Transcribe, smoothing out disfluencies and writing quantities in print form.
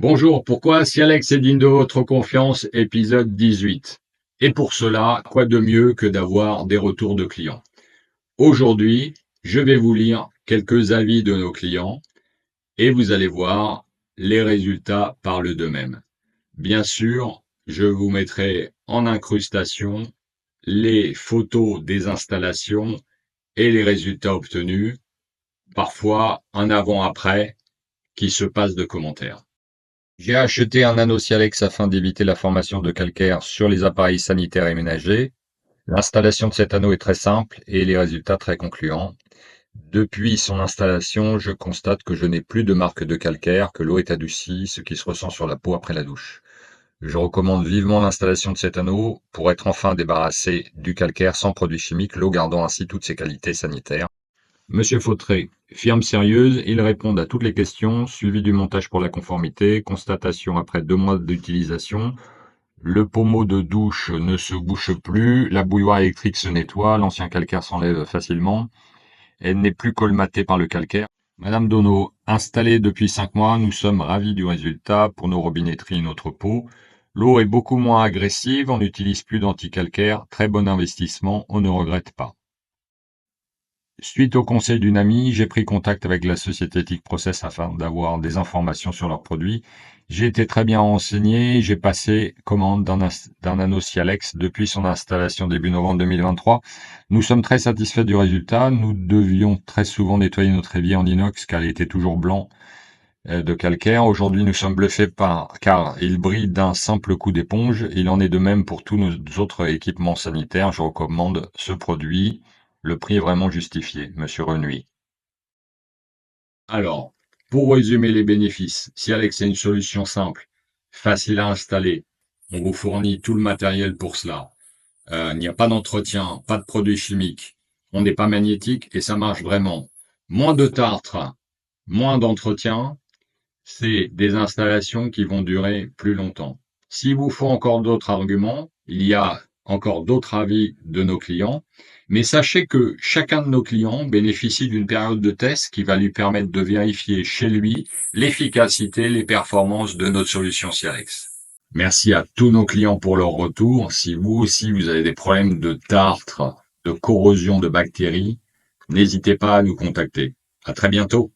Bonjour, pourquoi Cialex est digne de votre confiance, épisode 18. Et pour cela, quoi de mieux que d'avoir des retours de clients. Aujourd'hui, je vais vous lire quelques avis de nos clients et vous allez voir, les résultats parlent d'eux-mêmes. Bien sûr, je vous mettrai en incrustation les photos des installations et les résultats obtenus, parfois un avant-après qui se passe de commentaires. J'ai acheté un anneau Cialex afin d'éviter la formation de calcaire sur les appareils sanitaires et ménagers. L'installation de cet anneau est très simple et les résultats très concluants. Depuis son installation, je constate que je n'ai plus de marque de calcaire, que l'eau est adoucie, ce qui se ressent sur la peau après la douche. Je recommande vivement l'installation de cet anneau pour être enfin débarrassé du calcaire sans produits chimiques, l'eau gardant ainsi toutes ses qualités sanitaires. Monsieur Fautré, firme sérieuse, ils répondent à toutes les questions, suivi du montage pour la conformité, constatation après 2 mois d'utilisation, le pommeau de douche ne se bouche plus, la bouilloire électrique se nettoie, l'ancien calcaire s'enlève facilement, elle n'est plus colmatée par le calcaire. Madame Donneau, installée depuis 5 mois, nous sommes ravis du résultat pour nos robinetteries et notre pot. L'eau est beaucoup moins agressive, on n'utilise plus d'anticalcaire, très bon investissement, on ne regrette pas. Suite au conseil d'une amie, j'ai pris contact avec la société Ethic Process afin d'avoir des informations sur leurs produits. J'ai été très bien renseigné, j'ai passé commande d'un anneau Cialex depuis son installation début novembre 2023. Nous sommes très satisfaits du résultat. Nous devions très souvent nettoyer notre évier en inox car il était toujours blanc de calcaire. Aujourd'hui, nous sommes bluffés car il brille d'un simple coup d'éponge. Il en est de même pour tous nos autres équipements sanitaires. Je recommande ce produit. Le prix est vraiment justifié, monsieur Renuy. Alors, pour résumer les bénéfices, Cialex est une solution simple, facile à installer. On vous fournit tout le matériel pour cela. Il n'y a pas d'entretien, pas de produits chimiques. On n'est pas magnétique et ça marche vraiment. Moins de tartre, moins d'entretien, c'est des installations qui vont durer plus longtemps. S'il vous faut encore d'autres arguments, il y a encore d'autres avis de nos clients, mais sachez que chacun de nos clients bénéficie d'une période de test qui va lui permettre de vérifier chez lui l'efficacité, les performances de notre solution Cialex. Merci à tous nos clients pour leur retour. Si vous aussi vous avez des problèmes de tartre, de corrosion de bactéries, n'hésitez pas à nous contacter. À très bientôt.